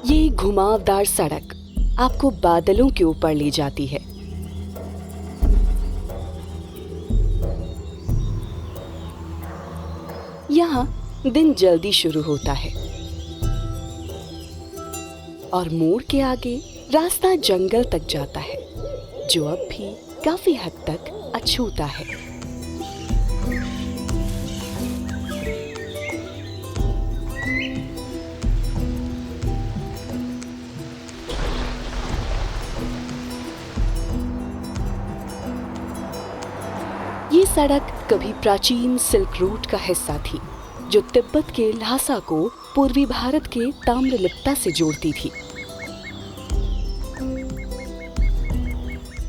ये घुमावदार सड़क आपको बादलों के ऊपर ले जाती है। यहाँ दिन जल्दी शुरू होता है और मोड़ के आगे रास्ता जंगल तक जाता है, जो अब भी काफी हद तक अछूता है। ये सड़क कभी प्राचीन सिल्क रूट का हिस्सा थी, जो तिब्बत के ल्हासा को पूर्वी भारत के ताम्रलिप्ता से जोड़ती थी।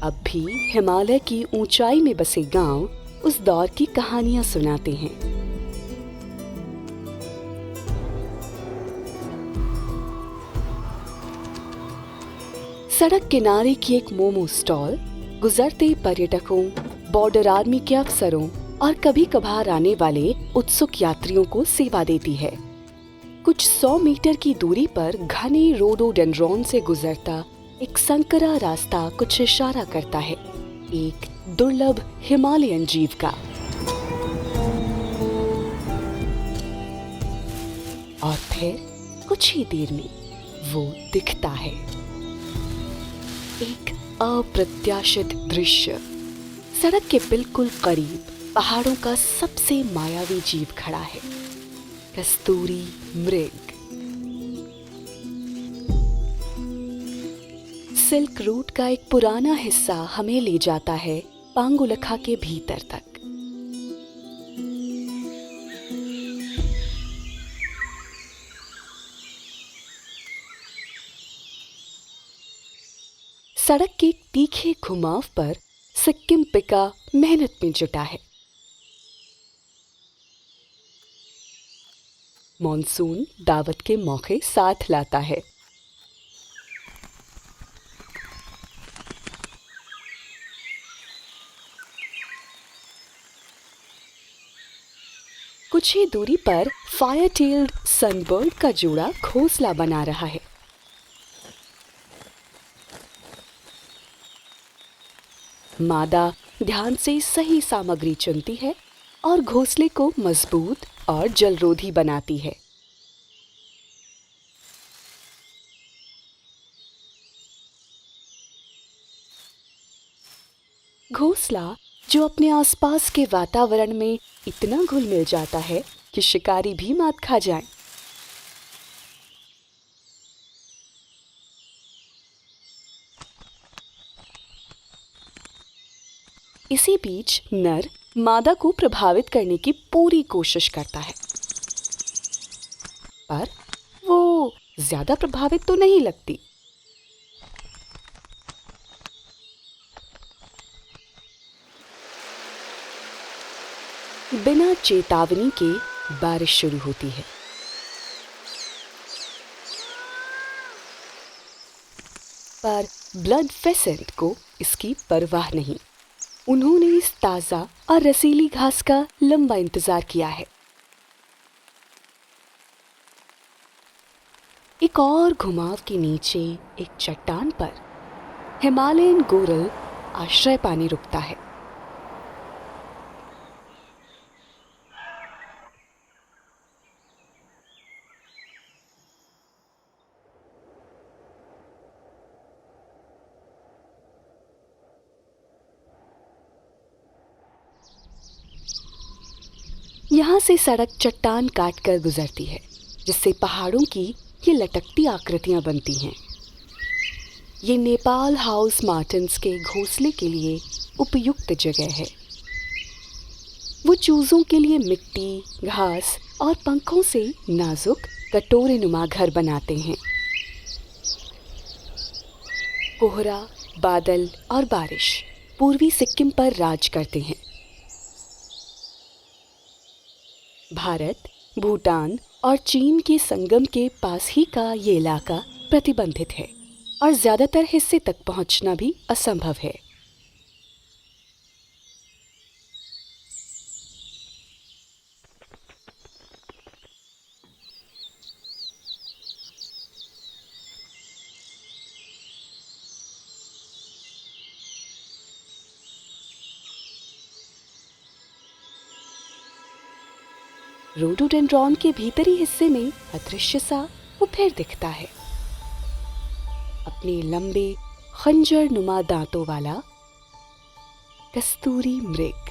अब भी हिमालय की ऊंचाई में बसे गांव उस दौर की कहानियां सुनाते हैं। सड़क किनारे की एक मोमो स्टॉल गुजरते पर्यटकों, बॉर्डर आर्मी के अफसरों और कभी कभार आने वाले उत्सुक यात्रियों को सेवा देती है। कुछ 100 मीटर की दूरी पर घने रोडोडेंड्रॉन से गुजरता एक संकरा रास्ता कुछ इशारा करता है, एक दुर्लभ हिमालयन जीव का। और फिर कुछ ही देर में वो दिखता है, एक अप्रत्याशित दृश्य। सड़क के बिल्कुल करीब पहाड़ों का सबसे मायावी जीव खड़ा है, कस्तूरी मृग। सिल्क रूट का एक पुराना हिस्सा हमें ले जाता है पांगुलखा के भीतर तक। सड़क के तीखे घुमाव पर सिक्किम पिका मेहनत में जुटा है। मॉनसून दावत के मौके साथ लाता है। कुछ ही दूरी पर फायर टेल्ड सनबर्ड का जोड़ा घोंसला बना रहा है। मादा ध्यान से सही सामग्री चुनती है और घोंसले को मजबूत और जलरोधी बनाती है। घोंसला जो अपने आसपास के वातावरण में इतना घुल मिल जाता है कि शिकारी भी मात खा जाए। इसी बीच नर मादा को प्रभावित करने की पूरी कोशिश करता है, पर वो ज्यादा प्रभावित तो नहीं लगती। बिना चेतावनी के बारिश शुरू होती है। पर ब्लड फेसेंट को इसकी परवाह नहीं। उन्होंने इस ताजा और रसीली घास का लंबा इंतजार किया है। एक और घुमाव के नीचे एक चट्टान पर हिमालयन गोरल आश्रय पाने रुकता है। यहाँ से सड़क चट्टान काटकर गुजरती है, जिससे पहाड़ों की ये लटकती आकृतियां बनती हैं। ये नेपाल हाउस मार्टिन्स के घोंसले के लिए उपयुक्त जगह है। वो चूजों के लिए मिट्टी, घास और पंखों से नाजुक कटोरे नुमा घर बनाते हैं। कोहरा, बादल और बारिश पूर्वी सिक्किम पर राज करते हैं। भारत, भूटान और चीन के संगम के पास ही का ये इलाका प्रतिबंधित है और ज्यादातर हिस्से तक पहुंचना भी असंभव है। रोडोडेंड्रॉन के भीतरी हिस्से में अदृश्य सा वो फिर दिखता है, अपने लंबे खंजर नुमा दांतों वाला कस्तूरी मृग।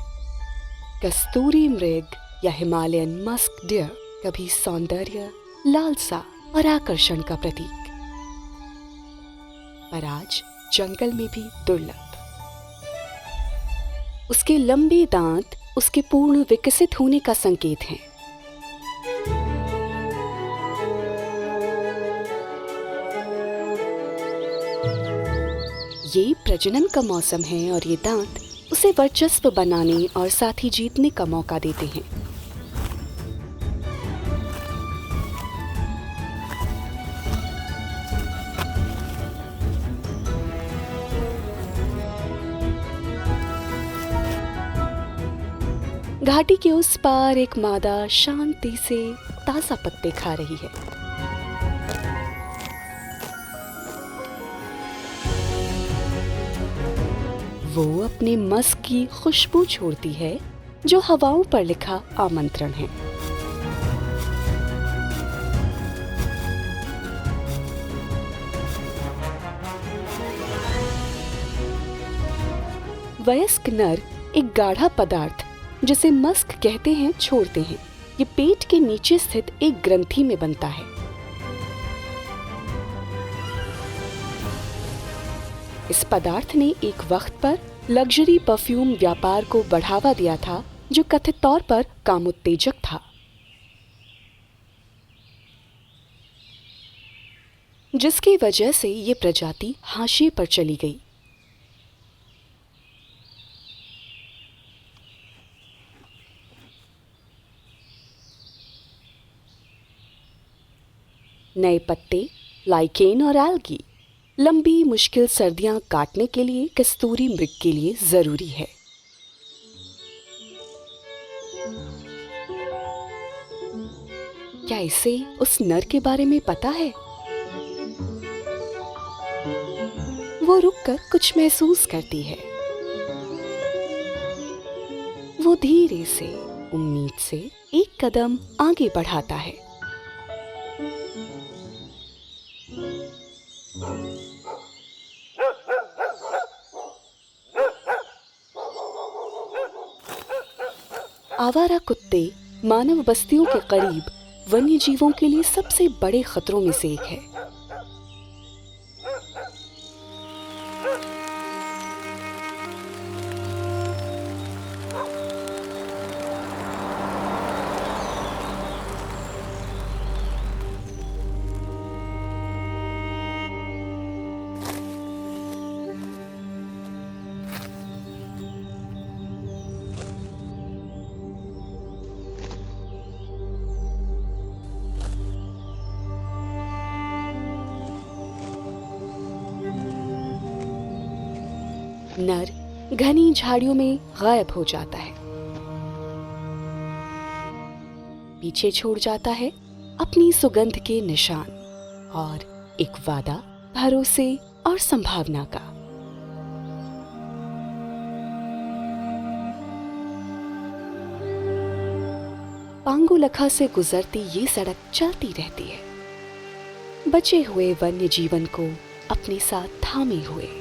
कस्तूरी मृग या हिमालयन मस्क डियर कभी सौंदर्य, लालसा और आकर्षण का प्रतीक, पर आज जंगल में भी दुर्लभ। उसके लंबे दांत उसके पूर्ण विकसित होने का संकेत हैं। ये प्रजनन का मौसम है और ये दांत उसे वर्चस्व बनाने और साथ ही जीतने का मौका देते हैं। घाटी के उस पार एक मादा शांति से ताजा पत्ते खा रही है। वो अपने मस्क की खुशबू छोड़ती है, जो हवाओं पर लिखा आमंत्रण है। वयस्क नर एक गाढ़ा पदार्थ जिसे मस्क कहते हैं छोड़ते हैं। ये पेट के नीचे स्थित एक ग्रंथि में बनता है। इस पदार्थ ने एक वक्त पर लग्जरी परफ्यूम व्यापार को बढ़ावा दिया था, जो कथित तौर पर कामोत्तेजक था, जिसकी वजह से ये प्रजाति हाशिए पर चली गई। नए पत्ते, लाइकेन और एल्गी लंबी मुश्किल सर्दियां काटने के लिए कस्तूरी मृग के लिए जरूरी है। क्या इसे उस नर के बारे में पता है? वो रुककर कुछ महसूस करती है। वो धीरे से, उम्मीद से एक कदम आगे बढ़ाता है। आवारा कुत्ते मानव बस्तियों के करीब वन्य जीवों के लिए सबसे बड़े खतरों में से एक है। नर घनी झाड़ियों में गायब हो जाता है, पीछे छोड़ जाता है अपनी सुगंध के निशान और एक वादा, भरोसे और संभावना का। पांगुलखा से गुजरती ये सड़क चलती रहती है, बचे हुए वन्य जीवन को अपने साथ थामे हुए।